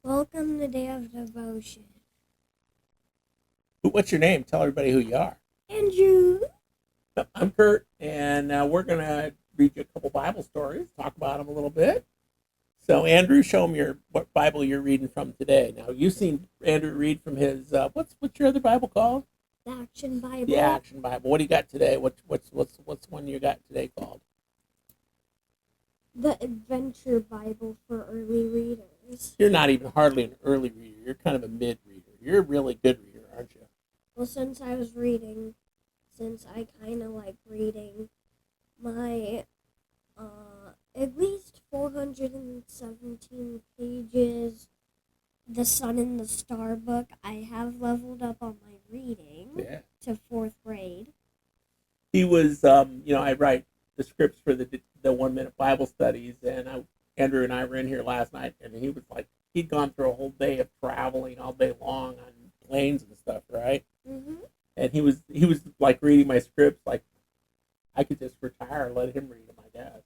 Welcome to Day of Devotion. What's your name? Tell everybody who you are. Andrew. I'm Kurt, and we're going to read you a couple Bible stories, talk about them a little bit. So, Andrew, show them what Bible you're reading from today. Now, you've seen Andrew read from his what's your other Bible called? The Action Bible. The Action Bible. What do you got today? What's one you got today called? The Adventure Bible for Early Readers. You're not even hardly an early reader. You're kind of a mid reader. You're a really good reader, aren't you? Well, since I kind of like reading my at least 417 pages, The Sun and the Star book, I have leveled up on my reading to 4th grade. He was, I write the scripts for the 1 minute Bible studies, and Andrew and I were in here last night, and he was like, he'd gone through a whole day of traveling all day long on planes and stuff, right? Mm-hmm. And he was like reading my scripts, like I could just retire and let him read them, I guess.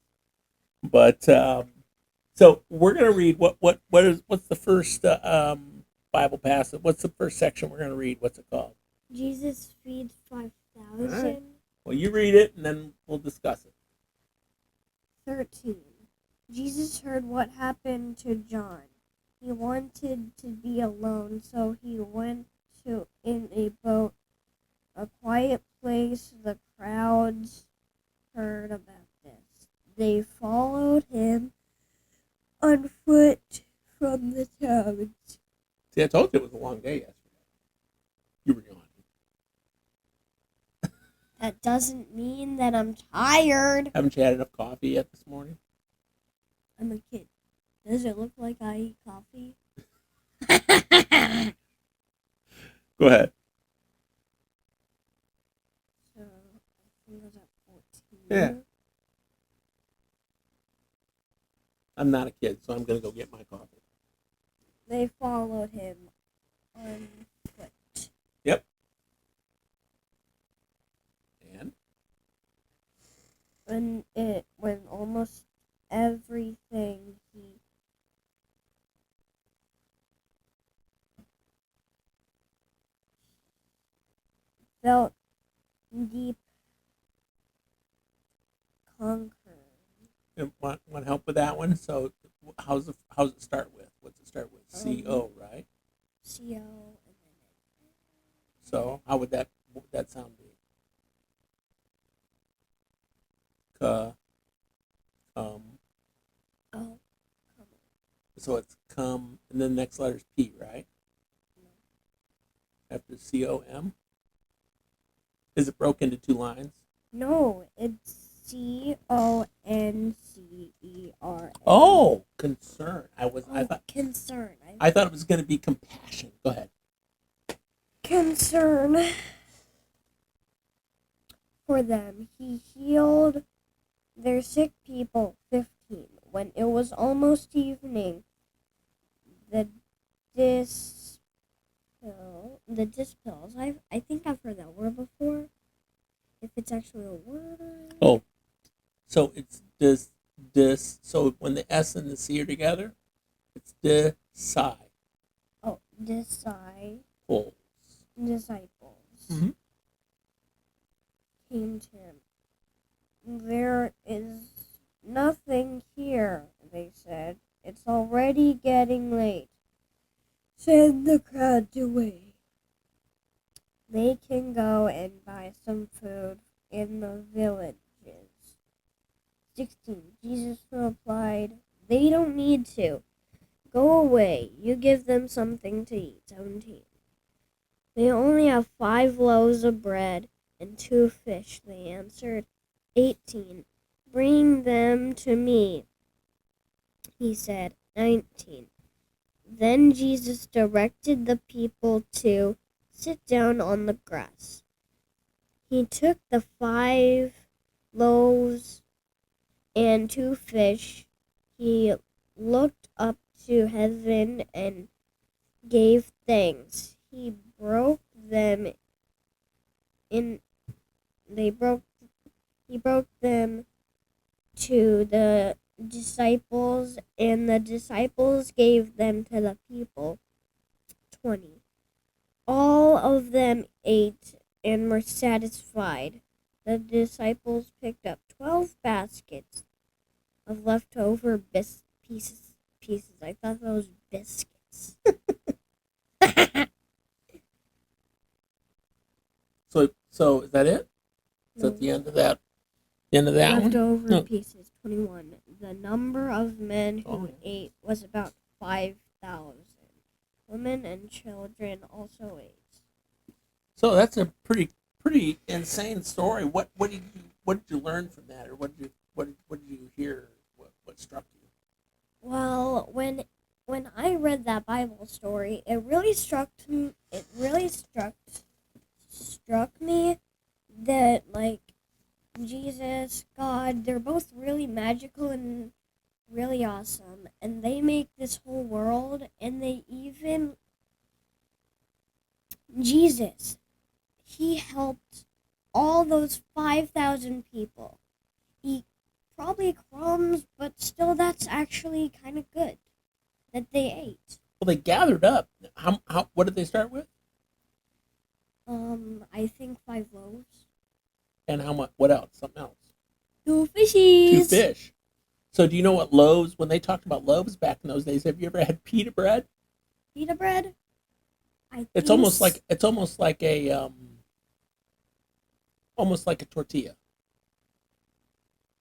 But so we're gonna read what's the first Bible passage? What's the first section we're gonna read? What's it called? Jesus feeds 5,000. Right. Well, you read it, and then we'll discuss it. 13. Jesus heard what happened to John. He wanted to be alone, so he went in a boat, a quiet place. The crowds heard about this. They followed him on foot from the towns. See, I told you it was a long day yesterday. You were yawning. That doesn't mean that I'm tired. Haven't you had enough coffee yet this morning? I'm a kid. Does it look like I eat coffee? Go ahead. So, I think I was at 14. Yeah. I'm not a kid, so I'm going to go get my coffee. They followed him on foot. Yep. And? When almost everything he felt deep conquer. You want help with that one? So, how's it start with? What's it start with? C-O, right? C-O. And then so, what would that sound be? Come. Oh, come on. So it's come, and then the next letter is P, right? No. After C-O-M? Is it broke into two lines? No, it's C-O-N-C-E-R-N. Oh, concern. I thought concern. I thought it was going to be compassion. Go ahead. Concern for them. He healed their sick people. 15. When it was almost evening, the dispels. I think I've heard that word before. If it's actually a word. Oh, so it's this. So when the S and the C are together, it's disciples. Oh, disciples. Mm-hmm. Came to him. There is nothing here, they said. It's already getting late. Send the crowds away. They can go and buy some food in the villages. 16. Jesus replied, they don't need to. Go away. You give them something to eat. 17. They only have 5 loaves of bread and 2 fish, they answered. 18. Bring them to me, he said. 19. Then Jesus directed the people to sit down on the grass. He took the 5 loaves and 2 fish. He looked up to heaven and gave thanks. He broke them in. He broke them to the disciples, and the disciples gave them to the people. 20. All of them ate and were satisfied. The disciples picked up 12 baskets of leftover pieces. I thought those biscuits. So is that it? Is that the end of that? The end of that Leftover one? No. pieces. 21. The number of men who yeah. ate was about 5,000. Women and children also ate. So that's a pretty insane story. What did you learn from that, or what did you hear? What struck you? Well, when I read that Bible story, it really struck me that, like, Jesus, God, they're both really magical and really awesome, and they make this whole world, and they even Jesus, he helped all those 5,000 people eat probably crumbs, but still that's actually kind of good that they ate. Well, they gathered up. How what did they start with? I think 5 loaves. And how much? What else? Something else? 2 fishies. 2 fish. So do you know what loaves? When they talked about loaves back in those days, have you ever had pita bread? Pita bread? It's almost like almost like a tortilla.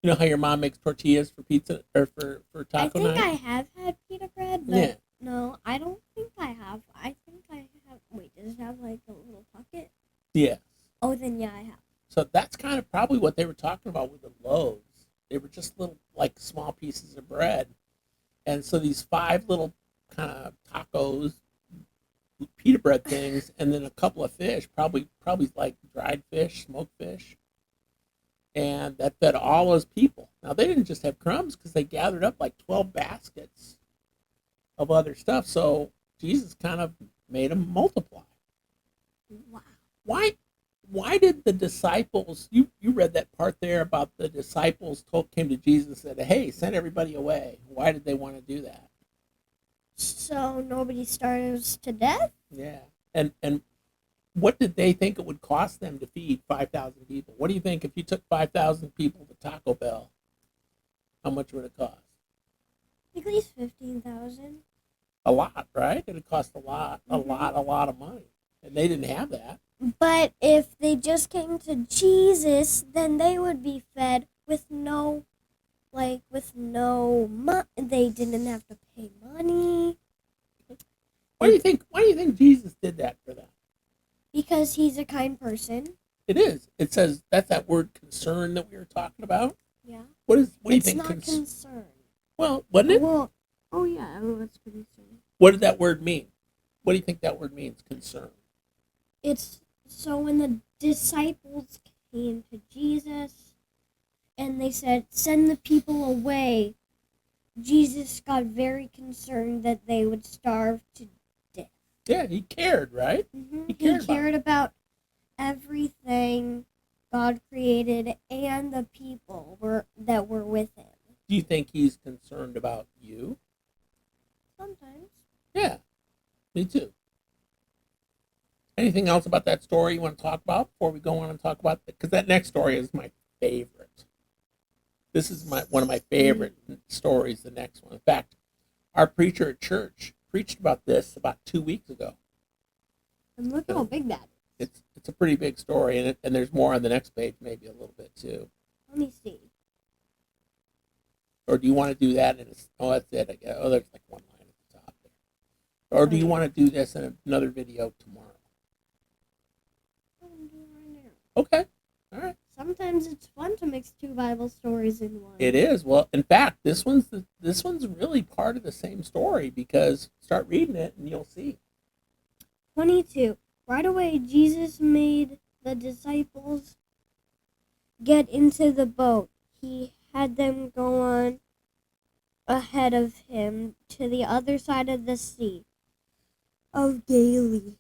You know how your mom makes tortillas for pizza or for taco night? I think I have had pita bread, but Yeah. no, I don't think I have. I think I have. Wait, does it have like a little pocket? Yeah. Oh, then yeah, I have. So that's kind of probably what they were talking about with the loaves. They were just little, like, small pieces of bread. And so these 5 little kind of tacos, pita bread things, and then a couple of fish, probably like dried fish, smoked fish. And that fed all those people. Now, they didn't just have crumbs because they gathered up like 12 baskets of other stuff. So Jesus kind of made them multiply. Wow. Why did the disciples, you read that part there about the disciples came to Jesus and said, hey, send everybody away. Why did they want to do that? So nobody starves to death? Yeah. And what did they think it would cost them to feed 5,000 people? What do you think if you took 5,000 people to Taco Bell? How much would it cost? At least 15,000. A lot, right? It would cost a lot of money. And they didn't have that. But if they just came to Jesus, then they would be fed with no money. They didn't have to pay money. Why do you think Jesus did that for them? Because he's a kind person. It is. It says that's that word concern that we were talking about. Yeah. What do you think? It's not concern. Well, wasn't it? Well, oh yeah, it's concern. What did that word mean? What do you think that word means? Concern. It's so when the disciples came to Jesus and they said, "Send the people away," Jesus got very concerned that they would starve to death. Yeah, he cared, right? Mm-hmm. He cared about everything God created and the people that were with him. Do you think he's concerned about you? Sometimes. Yeah, me too. Anything else about that story you want to talk about before we go on and talk about it? Because that next story is my favorite. This is one of my favorite stories, the next one. In fact, our preacher at church preached about this about 2 weeks ago. And look how big that is. It's a pretty big story, and there's more on the next page, maybe a little bit too. Let me see. Or do you want to do that? That's it. Oh, there's like one line at the top there. Or do you want to do this in another video tomorrow? Okay. All right. Sometimes it's fun to mix 2 Bible stories in one. It is. Well, in fact, this one's really part of the same story, because start reading it and you'll see. 22. Right away, Jesus made the disciples get into the boat. He had them go on ahead of him to the other side of the sea of Galilee.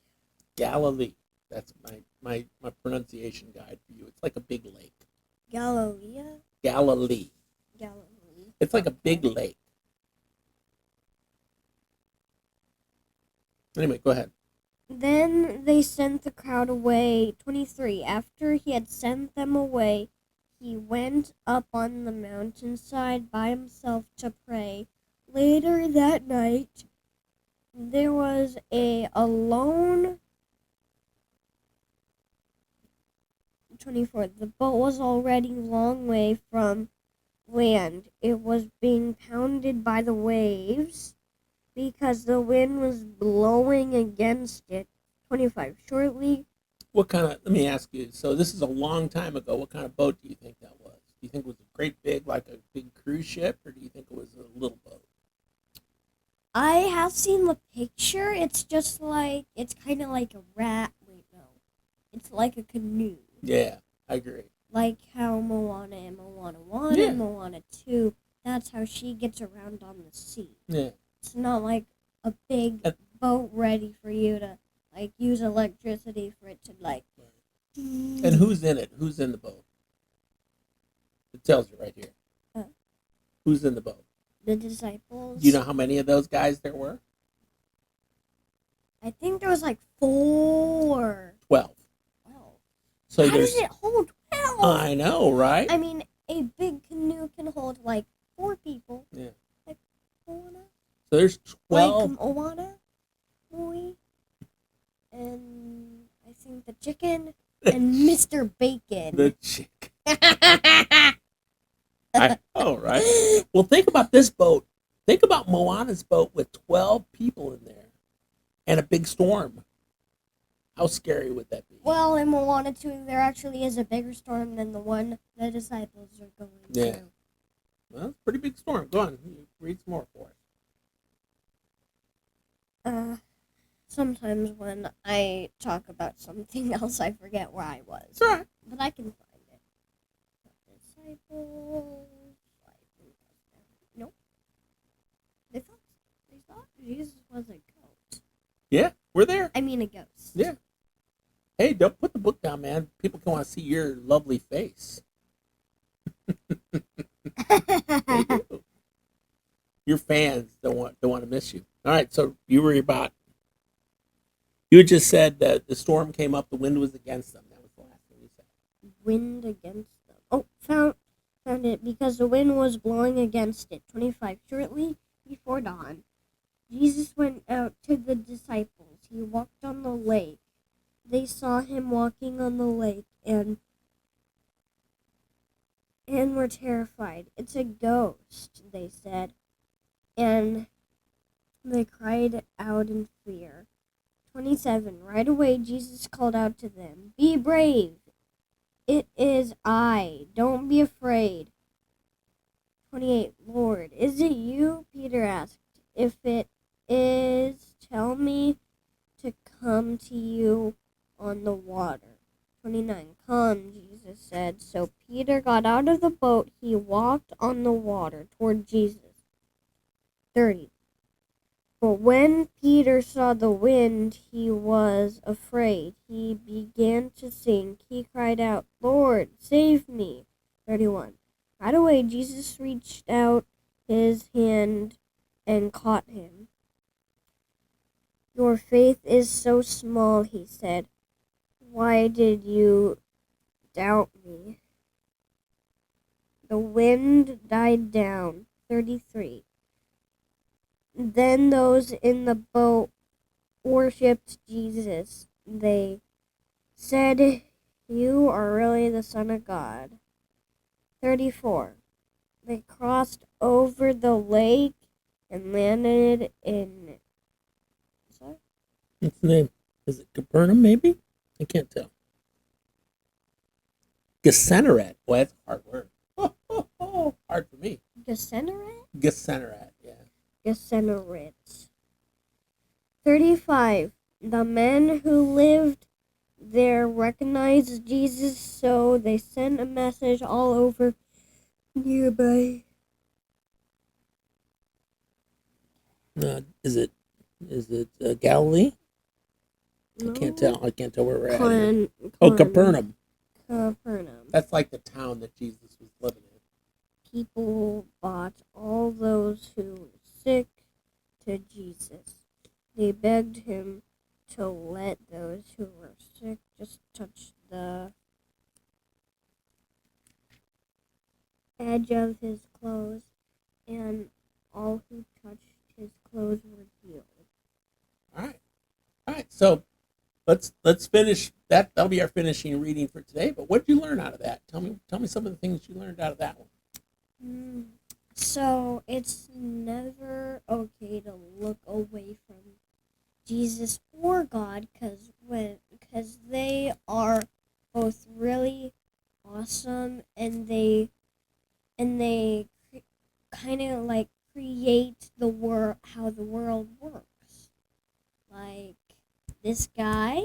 Galilee. That's my pronunciation guide for you. It's like a big lake. Galilee. Galilee. Galilee. It's like a big lake. Anyway, go ahead. Then they sent the crowd away. 23. After he had sent them away, he went up on the mountainside by himself to pray. Later that night, there was a alone. 24. The boat was already a long way from land. It was being pounded by the waves because the wind was blowing against it. 25. Shortly, Let me ask you, so this is a long time ago. What kind of boat do you think that was? Do you think it was a great big, like a big cruise ship, or do you think it was a little boat? I have seen the picture. It's just like, it's kind of like a rat. Wait, no. It's like a canoe. Yeah, I agree. Like how Moana and Moana 1 Yeah. and Moana 2, that's how she gets around on the sea. Yeah. It's not like a big boat ready for you to, like, use electricity for it to, like... And who's in it? Who's in the boat? It tells you right here. Who's in the boat? The disciples. Do you know how many of those guys there were? I think there was like 4. 12. 12. So How does it hold 12? I know, right? I mean, a big canoe can hold like 4 people. Yeah. Like Moana. So there's 12. Like Moana, Louie, and I think the chicken and Mr. Bacon. The chick. Right? Well, think about this boat. Think about Moana's boat with 12 people in there and a big storm. How scary would that be? Well, in Moana 2, there actually is a bigger storm than the one the disciples are going through. Well, it's a pretty big storm. Go on, read some more for us. Sometimes when I talk about something else, I forget where I was. It's all right. But I can find it. Disciples. Nope. They thought Jesus was a goat. Yeah, we're there. I mean a ghost. Yeah. Hey, don't put the book down, man. People can want to see your lovely face. They do. Your fans don't want to miss you. All right, so you had just said that the storm came up, the wind was against them. That was the last thing you said. Wind against them. Oh, found it because the wind was blowing against it. 25. Shortly before dawn, Jesus went out to the disciples. He walked on the lake. They saw him walking on the lake and were terrified. It's a ghost, they said. And they cried out in fear. 27. Right away, Jesus called out to them, "Be brave. It is I. Don't be afraid." 28. "Lord, is it you?" Peter asked. "If it is, tell me to come to you on the water." 29. "Come," Jesus said. So Peter got out of the boat. He walked on the water toward Jesus. 30. But when Peter saw the wind, he was afraid. He began to sink. He cried out, "Lord, save me." 31. Right away, Jesus reached out his hand and caught him. "Your faith is so small," he said. "Why did you doubt me?" The wind died down. 33. Then those in the boat worshipped Jesus. They said, "You are really the Son of God." 34. They crossed over the lake and landed in... Sorry? What's the name? Is it Capernaum, maybe? I can't tell. Gennesaret. Boy, that's a hard word. Hard for me. Gennesaret? Gennesaret, yeah. Gennesaret. 35. The men who lived there recognized Jesus, so they sent a message all over nearby. Is it Galilee? No. I can't tell. I can't tell where we're at. Oh, Capernaum. Capernaum. That's like the town that Jesus was living in. people brought all those who were sick to Jesus. They begged him to let those who were sick just touch the edge of his clothes, and all who touched his clothes were healed. All right. All right. So let's finish that. That'll be our finishing reading for today. But what did you learn out of that? Tell me some of the things you learned out of that one. So it's never okay to look away from Jesus or God, because they are both really awesome, and they kind of like create the world, how the world works. Like this guy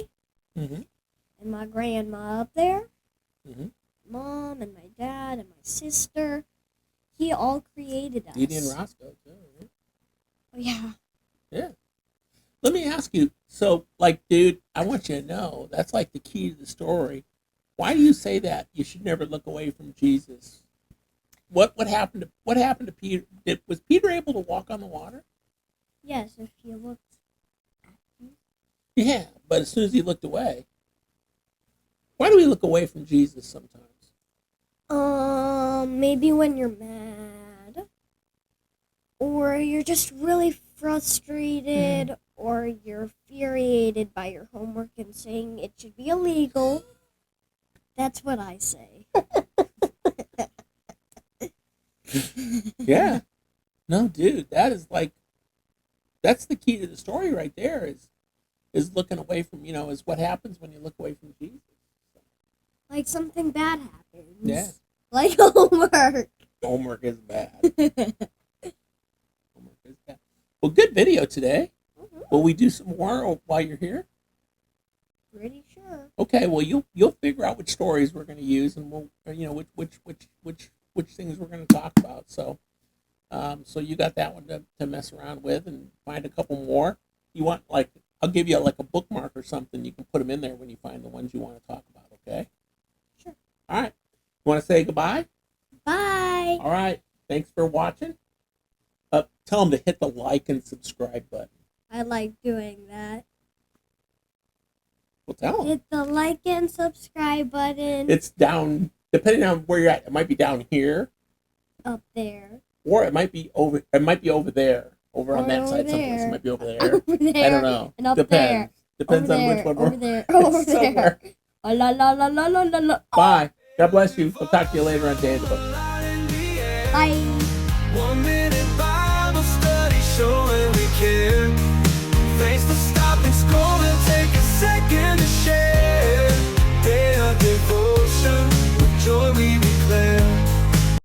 Mm-hmm. and my grandma up there, Mm-hmm. mom and my dad and my sister. He all created us. Edie and Roscoe too. Right? Oh yeah. Yeah. Let me ask you. So, like, dude, I want you to know that's like the key to the story. Why do you say that you should never look away from Jesus? What happened to Peter? Was Peter able to walk on the water? Yes, if you looked at me. Yeah, but as soon as he looked away, why do we look away from Jesus sometimes? Maybe when you're mad, or you're just really frustrated, or you're infuriated by your homework and saying it should be illegal. That's what I say. Yeah. No, dude, that's the key to the story right there is looking away from, is what happens when you look away from Jesus. Like something bad happens. Yeah. Like homework. Homework is bad. Homework is bad. Well, good video today. Mm-hmm. Will we do some more while you're here? Pretty sure. Okay, well you'll figure out which stories we're going to use, and we'll which things we're going to talk about. So so you got that one to mess around with, and find a couple more. You want, like, I'll give you like a bookmark or something. You can put them in there when you find the ones you want to talk about. Okay. Sure. All right. You want to say goodbye? Bye. All right. Thanks for watching. Tell them to hit the like and subscribe button. I like doing that. Well, tell them. Hit the like and subscribe button. It's down, depending on where you're at. It might be down here, up there. or it might be over. It might be over there, over on that side. Someplace. It might be over there. Over there. I don't know. And up Depends. there. Depends over on there. which one. Over there. Over there. La la la la la la la. Bye. God bless you. We'll talk to you later on Day of the Book. Bye.